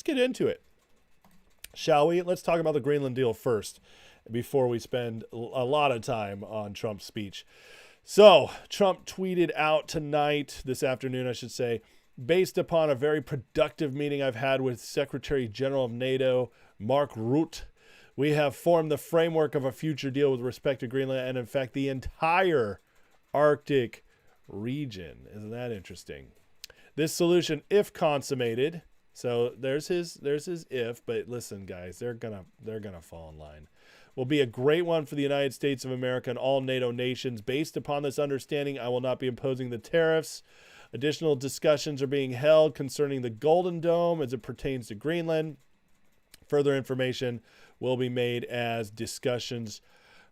get into it, shall we? Let's talk about the Greenland deal first before we spend a lot of time on Trump's speech. So Trump tweeted out this afternoon, I should say, based upon a very productive meeting I've had with Secretary General of NATO, Mark Rutte, we have formed the framework of a future deal with respect to Greenland and, in fact, the entire Arctic region. Isn't that interesting? This solution, if consummated, so there's his if, but listen, guys, they're gonna fall in line, will be a great one for the United States of America and all NATO nations. Based upon this understanding, I will not be imposing the tariffs. Additional discussions are being held concerning the Golden Dome as it pertains to Greenland. Further information will be made as discussions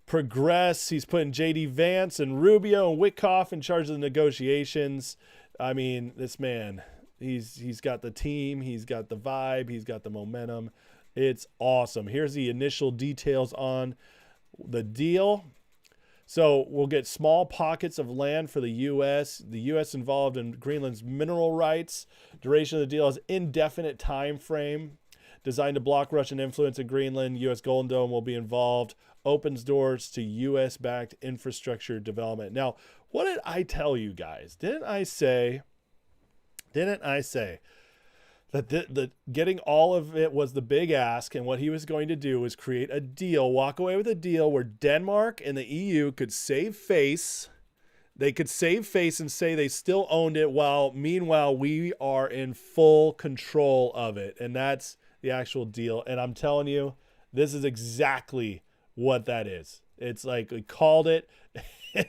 progress. He's putting J.D. Vance and Rubio and Witkoff in charge of the negotiations. I mean, this man, he's got the team, he's got the vibe, he's got the momentum. It's awesome. Here's the initial details on the deal. So we'll get small pockets of land for the U.S. The U.S. involved in Greenland's mineral rights. Duration of the deal is indefinite time frame. Designed to block Russian influence in Greenland. U.S. Golden Dome will be involved. Opens doors to U.S.-backed infrastructure development. Now, what did I tell you guys? Didn't I say that the getting all of it was the big ask, and what he was going to do was create a deal, walk away with a deal where Denmark and the EU could save face. They could save face and say they still owned it, while meanwhile we are in full control of it. And that's the actual deal. And I'm telling you, this is exactly what that is. It's like we called it.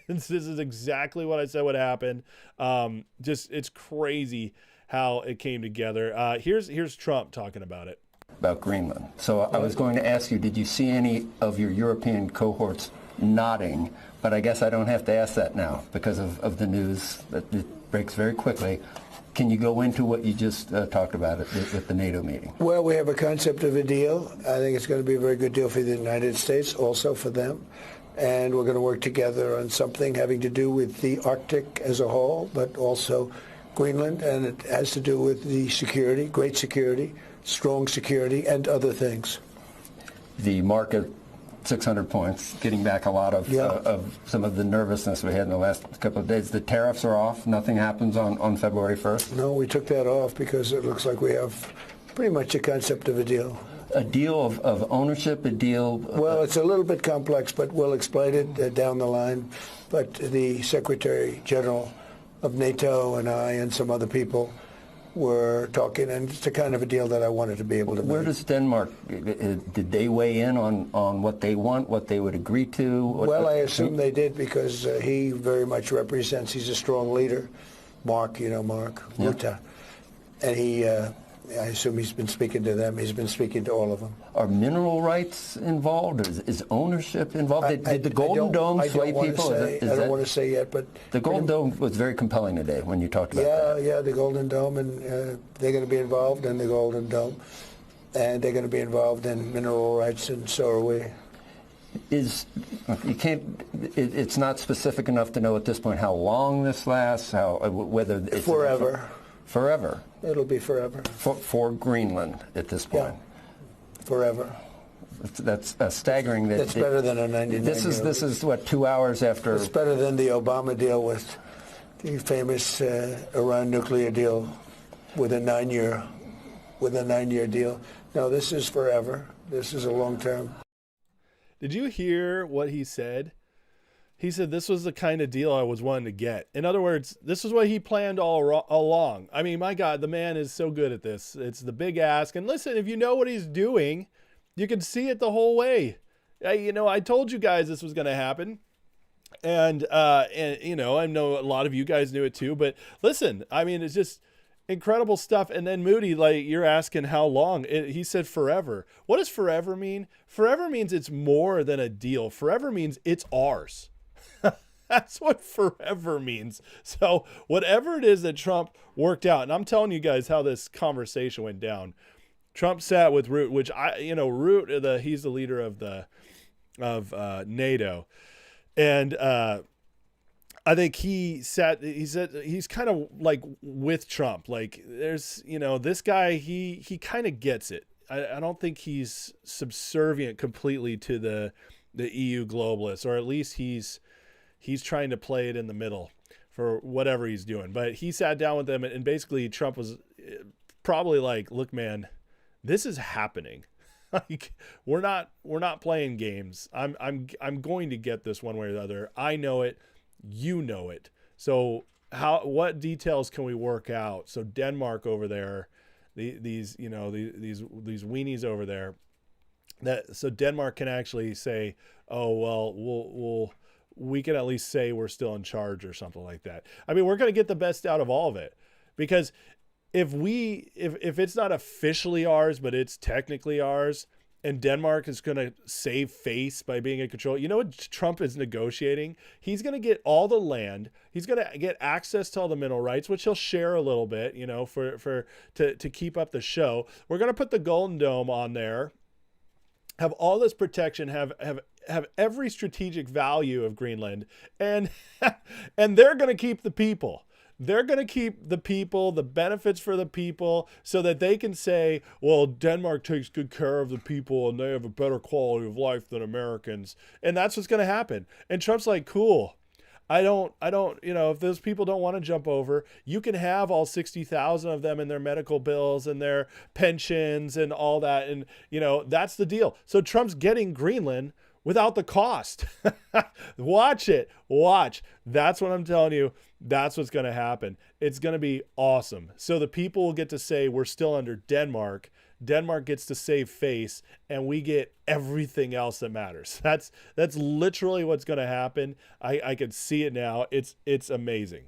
This is exactly what I said would happen. It's crazy how it came together. Here's Trump talking about it. About Greenland. So I was going to ask you, did you see any of your European cohorts nodding? But I guess I don't have to ask that now because of the news that it breaks very quickly. Can you go into what you just talked about with the NATO meeting? Well, we have a concept of a deal. I think it's going to be a very good deal for the United States, also for them. And we're going to work together on something having to do with the Arctic as a whole, but also Greenland. And it has to do with the security, great security, strong security, and other things. The market, 600 points, getting back a lot of some of the nervousness we had in the last couple of days. The tariffs are off. Nothing happens on February 1st. No, we took that off because it looks like we have pretty much a concept of a deal. A deal of ownership, a deal? Well, it's a little bit complex, but we'll explain it down the line. But the Secretary General of NATO and I and some other people were talking, and it's the kind of a deal that I wanted to be able to make. Where does Denmark, did they weigh in on what they want, what they would agree to? Well, I assume they did because he very much represents, he's a strong leader. Mark, you know Mark, Rutte. And he, I assume he's been speaking to them. He's been speaking to all of them. Are mineral rights involved? Is ownership involved? Did the Golden Dome sway people? I don't want to say yet, but the Golden Dome was very compelling today when you talked about that. Yeah, the Golden Dome, and they're going to be involved in the Golden Dome, and they're going to be involved in mineral rights, and so are we. It's not specific enough to know at this point how long this lasts, whether it's forever. Forever. It'll be forever. For Greenland at this point. Yeah. Forever. That's staggering. That's better than a 99. This is what, 2 hours after. It's better than the Obama deal with the famous Iran nuclear deal with a 9-year deal. No, this is forever. This is a long term. Did you hear what he said? He said this was the kind of deal I was wanting to get. In other words, this is what he planned all along. I mean, my God, the man is so good at this. It's the big ask. And listen, if you know what he's doing, you can see it the whole way. I told you guys this was going to happen. And I know a lot of you guys knew it too. But listen, I mean, it's just incredible stuff. And then Moody, like, you're asking how long. He said forever. What does forever mean? Forever means it's more than a deal. Forever means it's ours. That's what forever means. So whatever it is that Trump worked out, and I'm telling you guys how this conversation went down. Trump sat with Rutte, which Rutte, he's the leader of NATO, and I think he said he's kind of like with Trump. Like there's, this guy, he kind of gets it. I don't think he's subservient completely to the EU globalists, or at least he's trying to play it in the middle for whatever he's doing. But he sat down with them, and basically Trump was probably like, look, man, this is happening. Like we're not playing games. I'm going to get this one way or the other. I know it. You know it. So what details can we work out? So Denmark over there, these weenies over there, so Denmark can actually say, oh, well, we can at least say we're still in charge or something like that. I mean, we're going to get the best out of all of it, because if it's not officially ours, but it's technically ours, and Denmark is going to save face by being in control. You know what Trump is negotiating? He's going to get all the land. He's going to get access to all the mineral rights, which he'll share a little bit, to keep up the show. We're going to put the Golden Dome on there, have all this protection, have every strategic value of Greenland, and they're going to keep the people. They're going to keep the people, the benefits for the people, so that they can say, well, Denmark takes good care of the people and they have a better quality of life than Americans. And that's what's going to happen. And Trump's like, cool. I don't, if those people don't want to jump over, you can have all 60,000 of them in their medical bills and their pensions and all that. And, that's the deal. So Trump's getting Greenland without the cost. Watch it. Watch. That's what I'm telling you. That's what's going to happen. It's going to be awesome. So the people will get to say we're still under Denmark. Denmark gets to save face, and we get everything else that matters. That's literally what's going to happen. I can see it now. It's amazing.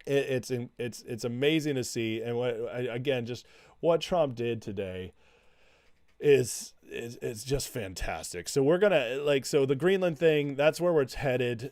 It's amazing to see. And just what Trump did today is just fantastic. So we're gonna so the Greenland thing, that's where it's headed.